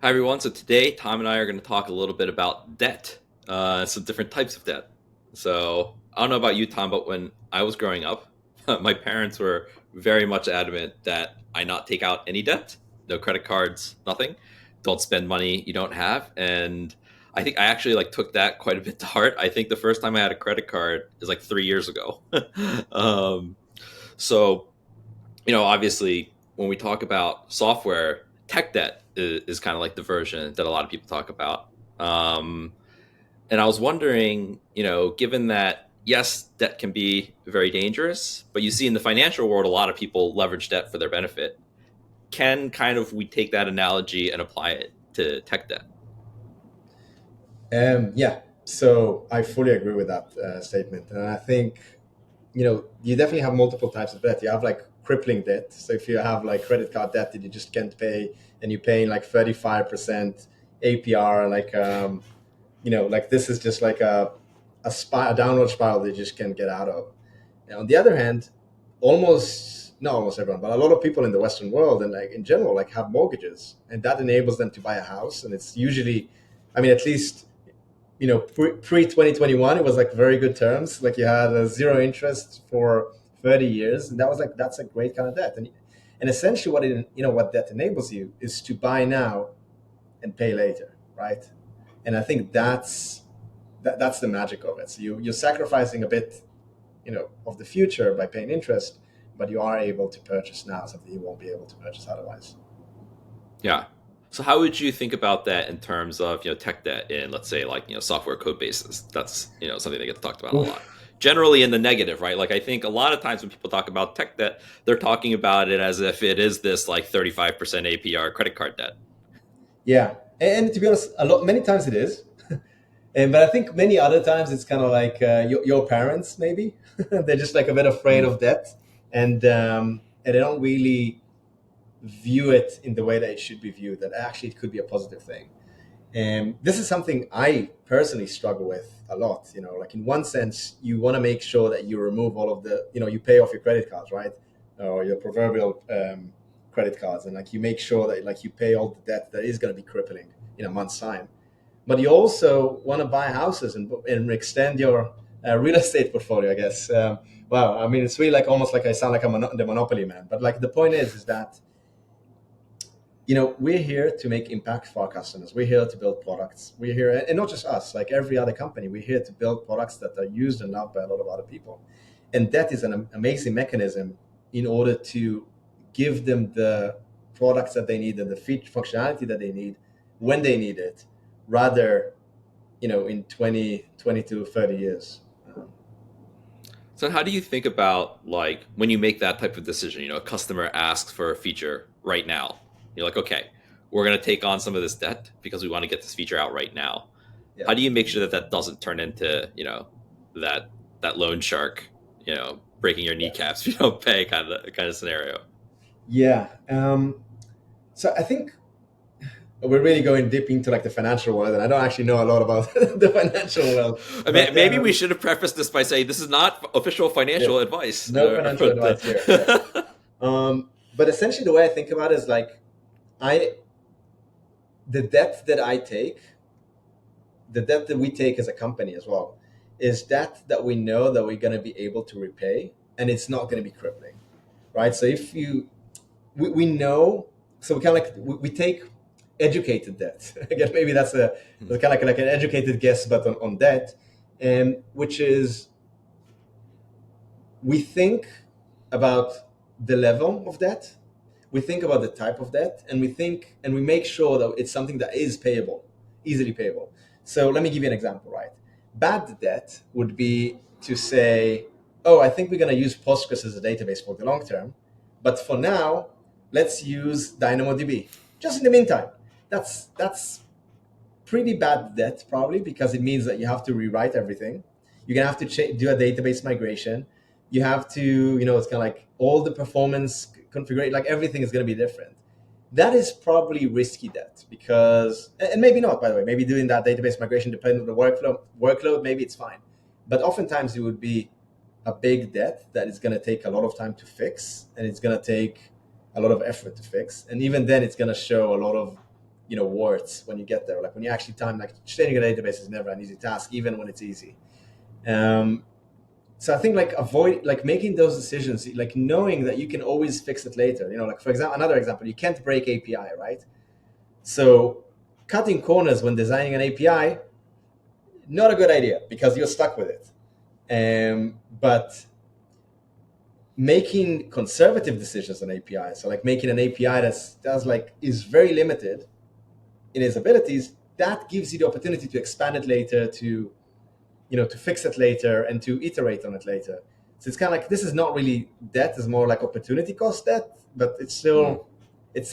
Hi, everyone. So today, Tom and I are going to talk a little bit about debt, some different types of debt. So I don't know about you, Tom, but when I was growing up, my parents were very much adamant that I not take out any debt, no credit cards, nothing. Don't spend money you don't have. And I think I actually took that quite a bit to heart. I think the first time I had a credit card is like 3 years ago. um, so obviously, when we talk about software, tech debt is kind of like the version that a lot of people talk about. Um, and I was wondering, given that, yes, debt can be very dangerous, but you see in the financial world, a lot of people leverage debt for their benefit. Can kind of we take that analogy and apply it to tech debt? Yeah, so I fully agree with that statement, and I think you definitely have multiple types of debt. You have like crippling debt. So if you have like credit card debt that you just can't pay, and you're paying like 35% APR, like this is just like a downward spiral that you just can't get out of. And on the other hand, almost not almost everyone, but a lot of people in the Western world and like in general, like have mortgages, and that enables them to buy a house, and it's usually, I mean, at least pre 2021, it was like very good terms. Like you had a zero interest for 30 years, and that was like that's a great kind of debt. And essentially, what debt enables you is to buy now and pay later, right? And I think that's the magic of it. So you're sacrificing a bit, of the future by paying interest, but you are able to purchase now something you won't be able to purchase otherwise. Yeah. So how would you think about that in terms of tech debt in, let's say, software code bases? That's something that gets talked about a lot. Oof. Generally in the negative, right? Like I think a lot of times when people talk about tech debt, they're talking about it as if it is this like 35% APR credit card debt. Yeah, and to be honest, many times it is. And but I think many other times it's kind of like your parents maybe they're just like a bit afraid Mm. of death, and they don't really view it in the way that it should be viewed. That actually it could be a positive thing. And this is something I personally struggle with a lot. Like in one sense, you want to make sure that you remove all of you pay off your credit cards, right, or your proverbial credit cards, and like you make sure that like you pay all the debt that is going to be crippling in a month's time. But you also want to buy houses and extend your real estate portfolio, I guess. Wow, I mean, it's really like almost like I sound like the monopoly man. But like the point is that we're here to make impact for our customers. We're here to build products. We're here, and not just us, like every other company. We're here to build products that are used and loved by a lot of other people, and that is an amazing mechanism in order to give them the products that they need and the feature functionality that they need when they need it, rather in 20, 20 to 30 years. So how do you think about like when you make that type of decision? A customer asks for a feature right now. You're like, okay, we're going to take on some of this debt because we want to get this feature out right now. Yeah. How do you make sure that that doesn't turn into that that loan shark, breaking your Yeah. kneecaps if you don't pay kind of scenario? Yeah. So I think we're really going deep into like the financial world, and I don't actually know a lot about the financial world. I mean, But maybe we should have prefaced this by saying this is not official yeah, financial advice. no financial advice here. Yeah. But essentially, the way I think about it is like I the debt that I take, the debt that we take as a company as well, is that we know that we're going to be able to repay, and it's not going to be crippling, right? So if you we know, so we kind of like we take educated debt. I guess maybe that's kind of like an educated guess, but on debt, and which is we think about the level of debt, we think about the type of debt, and we make sure that it's something that is payable, easily payable. So let me give you an example, right? Bad debt would be to say, oh, I think we're going to use Postgres as a database for the long term, but for now, let's use DynamoDB. Just in the meantime, that's pretty bad debt probably, because it means that you have to rewrite everything. You're gonna have to do a database migration. You have to, it's kind of like all the performance configuration, like everything is gonna be different. That is probably risky debt, because, and maybe not, by the way, maybe doing that database migration depending on the workload, maybe it's fine. But oftentimes it would be a big debt that is going to take a lot of time to fix, and it's going to take a lot of effort to fix, and even then it's going to show a lot of warts when you get there. Like when you actually time, like changing a database is never an easy task, even when it's easy. So I think like avoid like making those decisions, like knowing that you can always fix it later. Like for example, another example, you can't break API, right? So cutting corners when designing an API, not a good idea because you're stuck with it. But making conservative decisions on API, so like making an API is very limited in its abilities, that gives you the opportunity to expand it later, to fix it later, and to iterate on it later. So it's kind of like, this is not really debt, it's more like opportunity cost debt, but it's still like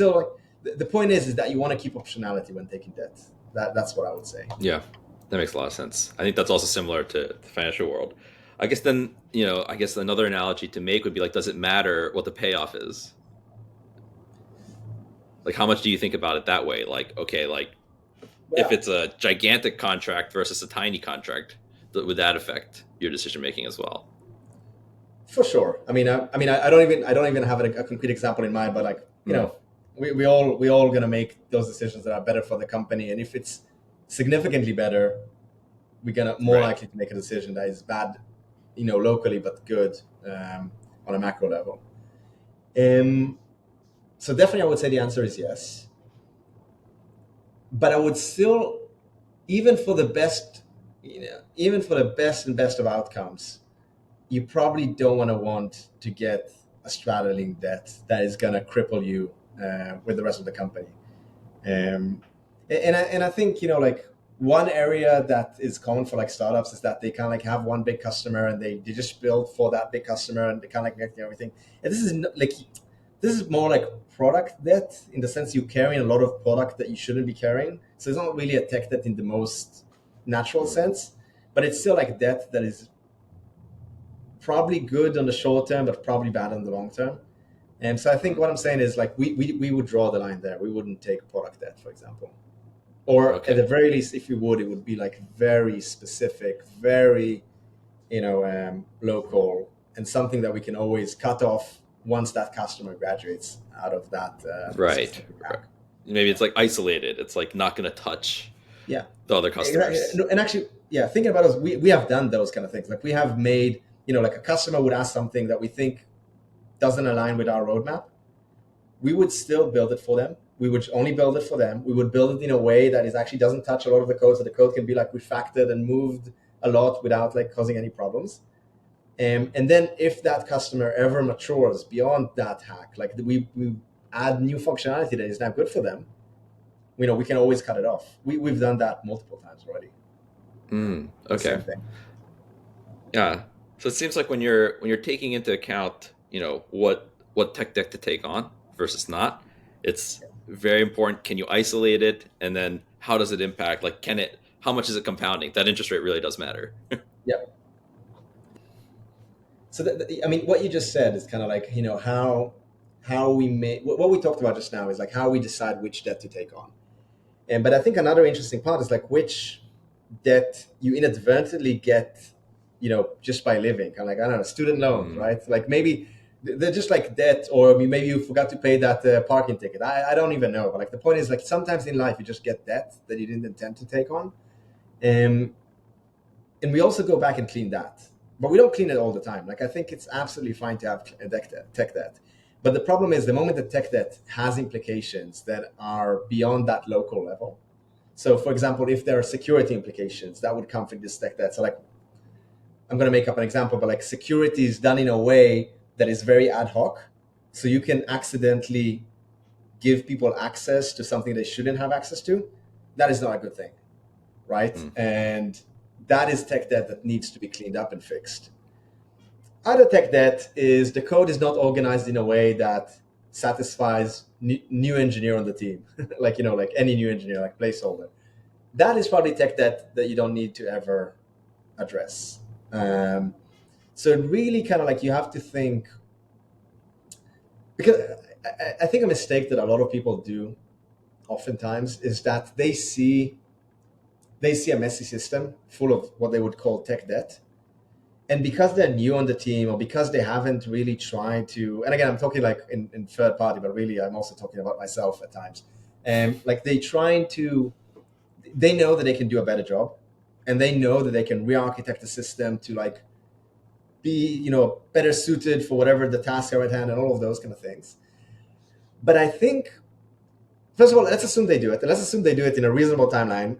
the point is that you want to keep optionality when taking debt. That's what I would say. Yeah, that makes a lot of sense. I think that's also similar to the financial world. I guess then, I guess another analogy to make would be like, does it matter what the payoff is? Like, how much do you think about it that way? Like, okay, like if it's a gigantic contract versus a tiny contract, would that affect your decision making as well? For sure. I don't even have a concrete example in mind, but like, we all gonna make those decisions that are better for the company, and if it's significantly better, we're gonna more likely to make a decision that is bad, locally, but good on a macro level. So definitely, I would say the answer is yes. But I would still, even for the best and best of outcomes, you probably don't want to get a straddling debt that is going to cripple you with the rest of the company. And I think, like one area that is common for like startups is that they kind of like have one big customer and they just build for that big customer and they kind of like everything. And this is more like product debt, in the sense you're carrying a lot of product that you shouldn't be carrying. So it's not really a tech debt in the most natural sense, but it's still like debt that is probably good on the short term, but probably bad on the long term. And so I think what I'm saying is like we would draw the line there. We wouldn't take product debt, for example. Or at the very least, if we would, it would be like very specific, very, local, and something that we can always cut off once that customer graduates out of that. Right. Maybe it's like isolated. It's like not going to touch the other customers. And actually, thinking about us, we have done those kind of things. Like we have made, like a customer would ask something that we think doesn't align with our roadmap. We would still build it for them. We would only build it for them. We would build it in a way that is actually doesn't touch a lot of the code, so the code can be like refactored and moved a lot without like causing any problems. And then if that customer ever matures beyond that hack, like we add new functionality that is now good for them, we can always cut it off. We've done that multiple times already. Okay. Yeah. So it seems like when you're taking into account, what tech debt to take on versus not, it's very important. Can you isolate it? And then how does it impact? Like, how much is it compounding? That interest rate really does matter. Yep. So what you just said is kind of like, how we make, what we talked about just now is like how we decide which debt to take on. But I think another interesting part is like which debt you inadvertently get, just by living, kind of like, I don't know, student loans, right? Like maybe they're just like debt, or maybe you forgot to pay that parking ticket. I don't even know. But like the point is like sometimes in life you just get debt that you didn't intend to take on. And we also go back and clean that. But we don't clean it all the time. Like I think it's absolutely fine to have tech debt. But the problem is the moment that tech debt has implications that are beyond that local level. So for example, if there are security implications, that would come from this tech debt. So like, I'm going to make up an example, but like security is done in a way that is very ad hoc. So you can accidentally give people access to something they shouldn't have access to. That is not a good thing, right? And that is tech debt that needs to be cleaned up and fixed. Other tech debt is the code is not organized in a way that satisfies new engineer on the team, like any new engineer, like placeholder. That is probably tech debt that you don't need to ever address. So it really kind of like you have to think, because I think a mistake that a lot of people do oftentimes is that they see a messy system full of what they would call tech debt. And because they're new on the team, or because they haven't really tried to, and again, I'm talking like in third party, but really I'm also talking about myself at times. Like they know that they can do a better job, and they know that they can re-architect the system to like be, better suited for whatever the tasks are at hand and all of those kind of things. But I think, first of all, let's assume they do it. And let's assume they do it in a reasonable timeline.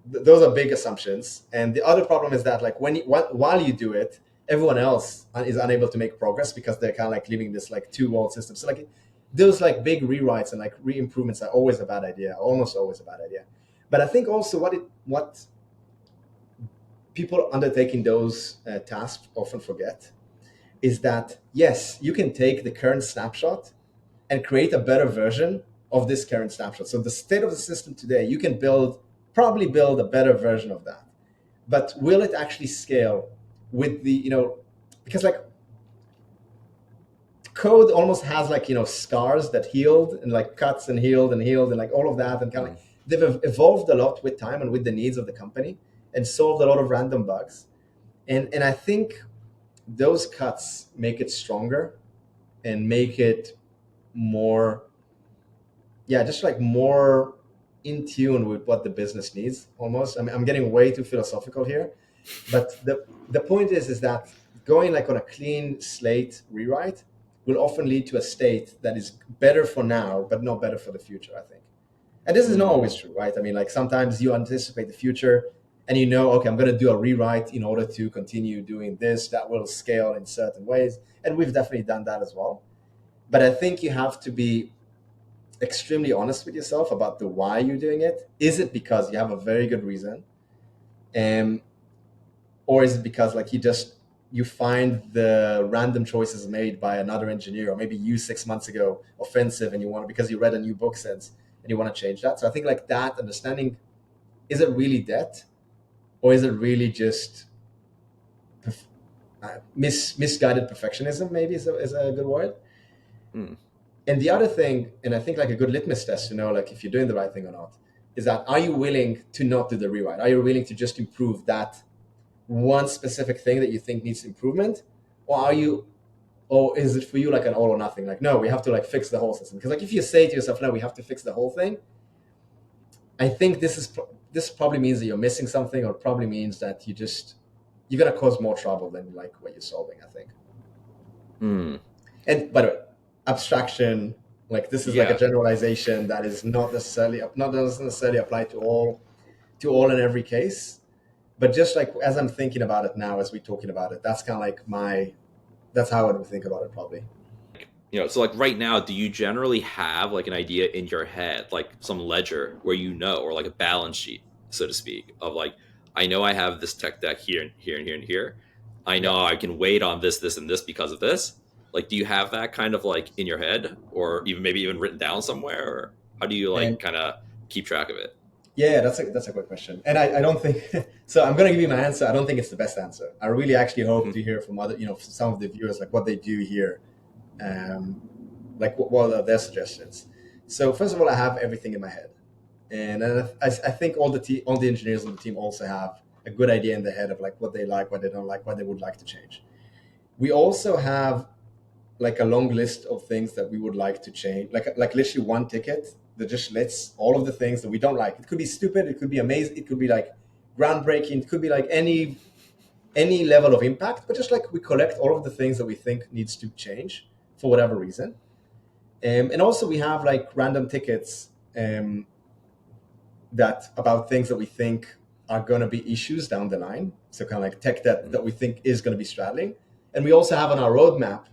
Those are big assumptions. And the other problem is that like while you do it, everyone else is unable to make progress because they're kind of like living this like two-world system. So like those like big rewrites and like re-improvements are always a bad idea, almost always a bad idea. But I think also what people undertaking those tasks often forget is that yes, you can take the current snapshot and create a better version of this current snapshot. So the state of the system today, you can probably build a better version of that. But will it actually scale with because like code almost has like, scars that healed and like cuts and healed and like all of that. And kind of they've evolved a lot with time and with the needs of the company and solved a lot of random bugs. And I think those cuts make it stronger and make it more, just like more in tune with what the business needs almost. I mean, I'm getting way too philosophical here, but the point is that going like on a clean slate rewrite will often lead to a state that is better for now, but not better for the future, I think. And this is not always true, right? I mean, like sometimes you anticipate the future and okay, I'm going to do a rewrite in order to continue doing this that will scale in certain ways. And we've definitely done that as well. But I think you have to be extremely honest with yourself about the why you're doing it. Is it because you have a very good reason? Or is it because like you find the random choices made by another engineer or maybe you 6 months ago offensive and you want to, because you read a new book sense and you want to change that? So I think like that understanding, is it really debt or is it really just misguided perfectionism, maybe is a good word. And the other thing, and I think like a good litmus test to know like if you're doing the right thing or not, is that are you willing to not do the rewrite? Are you willing to just improve that one specific thing that you think needs improvement? Or is it for you like an all or nothing? Like, no, we have to like fix the whole system. Because like if you say to yourself, no, we have to fix the whole thing, I think this probably means that you're missing something, or probably means that you're gonna cause more trouble than like what you're solving, I think. And by the way, abstraction, like this is like a generalization that is not necessarily applied to all in every case. But just like as I'm thinking about it now, as we're talking about it, that's kind of like that's how I would think about it probably. So like right now, do you generally have like an idea in your head, like some ledger where or like a balance sheet, so to speak, of like, I know I have this tech deck here and here and here and here. I know I can wait on this, this, and this because of this. Like, do you have that kind of like in your head, or maybe even written down somewhere, or how do you like kind of keep track of it? Yeah, that's a good question, and I don't think so. I'm gonna give you my answer. I don't think it's the best answer. I really actually hope to hear from other, some of the viewers, like what they do here, like what are their suggestions. So first of all, I have everything in my head, and I think all the engineers on the team also have a good idea in their head of like what they like, what they don't like, what they would like to change. We also have like a long list of things that we would like to change, like literally one ticket that just lists all of the things that we don't like. It could be stupid, it could be amazing, it could be like groundbreaking, it could be like any level of impact, but just like we collect all of the things that we think needs to change for whatever reason. And also we have like random tickets that about things that we think are going to be issues down the line. So kind of like tech that we think is going to be straddling. And we also have on our roadmap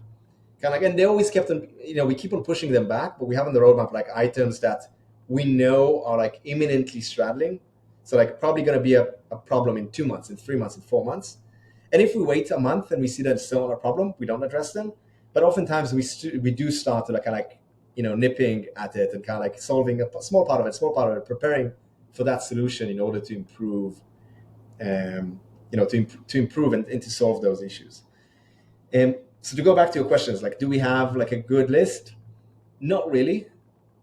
kind of like, and they always kept on, we keep on pushing them back, but we have on the roadmap like items that we know are like imminently straddling. So like probably going to be a problem in 2 months, in 3 months, in 4 months. And if we wait a month and we see that it's still not a problem, we don't address them. But oftentimes we do start to like kind of like, nipping at it and kind of like solving a small part of it, preparing for that solution in order to improve, to improve and to solve those issues. So to go back to your questions, like, do we have like a good list? Not really.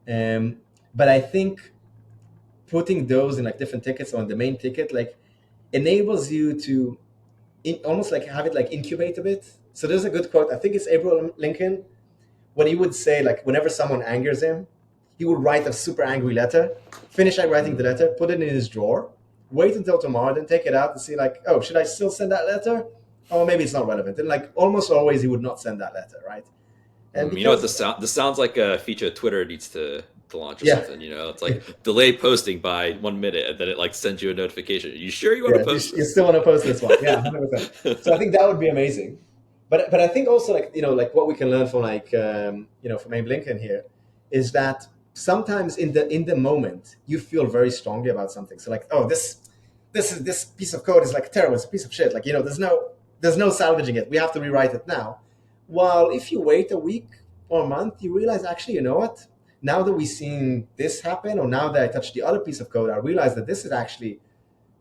But I think putting those in like different tickets on the main ticket, like enables you to almost like have it like incubate a bit. So there's a good quote, I think it's Abraham Lincoln, what he would say, like whenever someone angers him, he would write a super angry letter, finish writing the letter, put it in his drawer, wait until tomorrow, then take it out and see like, oh, should I still send that letter? Or maybe it's not relevant. And like almost always he would not send that letter, right? And You know what because this sounds like a feature Twitter needs to launch or yeah, something. It's like delay posting by 1 minute, and then it like sends you a notification. You sure you want yeah, to post you this? still want to post this one. Yeah, 100%. So I think that would be amazing. But I think also like, like what we can learn from like, from Abe Lincoln here is that sometimes in the moment you feel very strongly about something. So like, oh, this piece of code is like terrible. It's a piece of shit. Like, there's no salvaging it. We have to rewrite it now. While if you wait a week or a month, you realize actually, you know what? Now that we've seen this happen, or now that I touched the other piece of code, I realize that this is actually,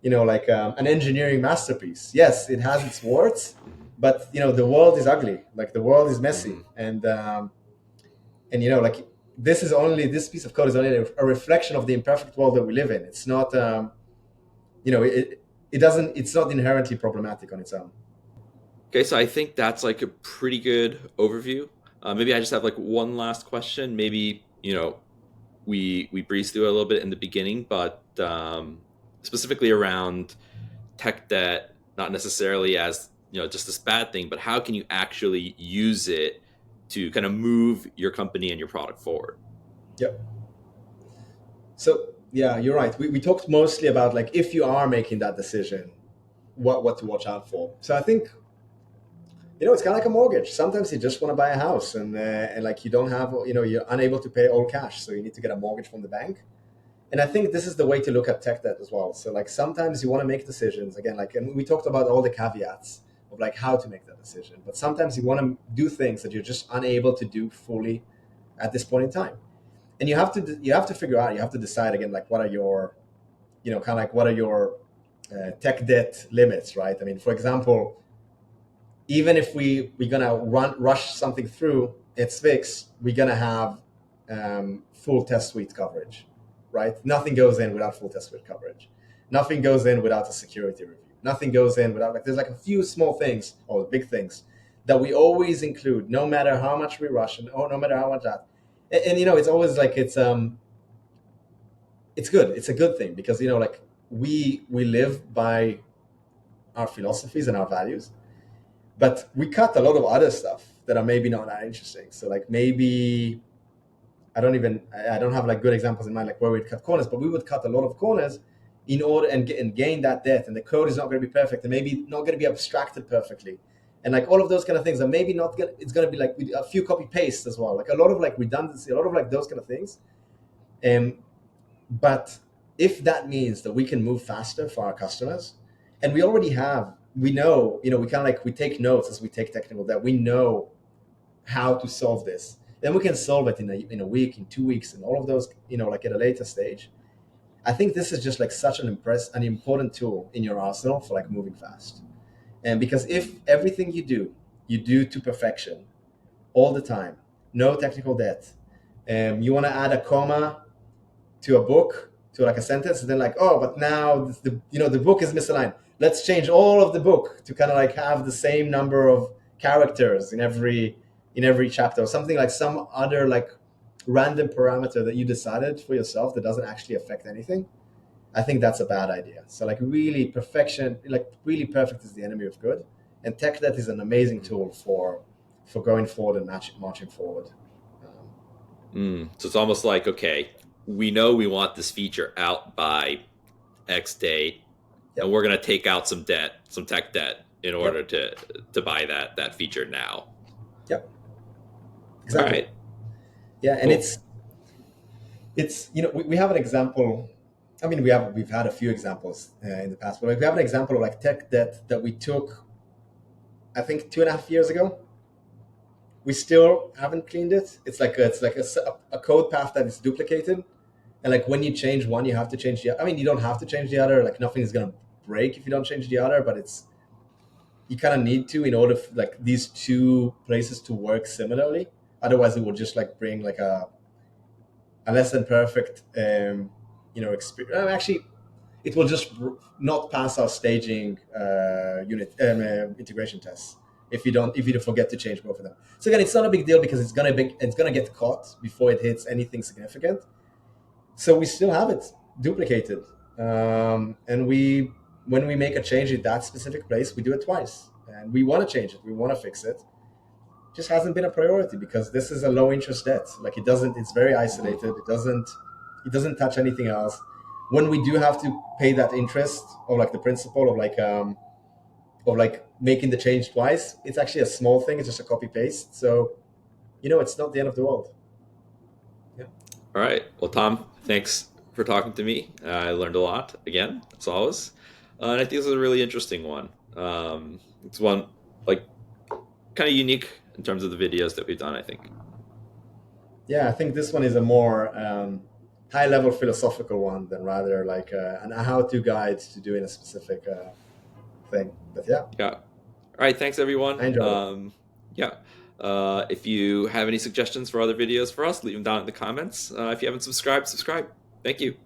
like an engineering masterpiece. Yes, it has its warts, but the world is ugly. Like the world is messy, and like this piece of code is only a reflection of the imperfect world that we live in. It's not, it doesn't. It's not inherently problematic on its own. Okay, so I think that's like a pretty good overview. Maybe I just have like one last question. Maybe we breezed through a little bit in the beginning, but specifically around tech debt, not necessarily as just this bad thing, but how can you actually use it to kind of move your company and your product forward? Yep. So yeah, you're right. We talked mostly about like if you are making that decision, what to watch out for. So I think it's kind of like a mortgage. Sometimes you just want to buy a house, and like you don't have, you're unable to pay all cash, so you need to get a mortgage from the bank. And I think this is the way to look at tech debt as well. So like sometimes you want to make decisions again, like, and we talked about all the caveats of like how to make that decision, but sometimes you want to do things that you're just unable to do fully at this point in time, and you have to figure out, you have to decide again, like what are your, kind of like what are your tech debt limits, right? I mean, for example, even if we're gonna rush something through its fix, we're gonna have full test suite coverage, right? Nothing goes in without full test suite coverage. Nothing goes in without a security review. Nothing goes in without, like, there's like a few small things or big things that we always include, no matter how much we rush and no matter how much that. And it's always like it's good. It's a good thing because like we live by our philosophies and our values, but we cut a lot of other stuff that are maybe not that interesting. So like maybe I don't have like good examples in mind like where we'd cut corners, but we would cut a lot of corners in order and gain that depth. And the code is not going to be perfect, and maybe not going to be abstracted perfectly, and like all of those kind of things. And maybe not gonna, it's going to be like a few copy pastes as well, like a lot of like redundancy, a lot of like those kind of things. But if that means that we can move faster for our customers, and we know, we kind of like, we take notes as we take technical debt. We know how to solve this. Then we can solve it in a week, in 2 weeks, and all of those, like at a later stage. I think this is just like such an important tool in your arsenal for like moving fast. And because if everything you do to perfection all the time, no technical debt, you want to add a comma to a book, to like a sentence, and then like, oh, but now the book is misaligned. Let's change all of the book to kind of like have the same number of characters in every chapter, or something like some other like random parameter that you decided for yourself that doesn't actually affect anything. I think that's a bad idea. So like really perfection, like really perfect is the enemy of good, and tech debt is an amazing tool for going forward and marching forward. So it's almost like, okay, we know we want this feature out by X date, Yep. and we're going to take out some tech debt in order Yep. to buy that feature now. Yep. Exactly. All right. Yeah, and Cool. it's we have an example. I mean, we've had a few examples in the past, but like we have an example of like tech debt that we took, I think 2.5 years ago. We still haven't cleaned it. It's like a code path that is duplicated, and like when you change one, you have to change the. I mean, you don't have to change the other. Like nothing is gonna break if you don't change the other, but you kind of need to in order for like these two places to work similarly. Otherwise, it will just like bring like a less than perfect experience. Actually, it will just not pass our staging unit integration tests, if you forget to change both of them. So again, it's not a big deal because it's gonna get caught before it hits anything significant. So we still have it duplicated, and when we make a change in that specific place, we do it twice, and we want to change it, we want to fix it. Just hasn't been a priority because this is a low interest debt. Like it's very isolated. It doesn't touch anything else. When we do have to pay that interest or like the principal of like making the change twice, it's actually a small thing. It's just a copy paste. So, it's not the end of the world. Yeah. All right. Well, Tom, thanks for talking to me. I learned a lot again, as always. And I think this is a really interesting one. It's one like kind of unique in terms of the videos that we've done, I think. Yeah, I think this one is a more high level philosophical one than rather like a how to guide to doing a specific thing. But yeah. Yeah. All right. Thanks, everyone. I enjoyed it. Yeah. If you have any suggestions for other videos for us, leave them down in the comments. If you haven't subscribed, subscribe. Thank you.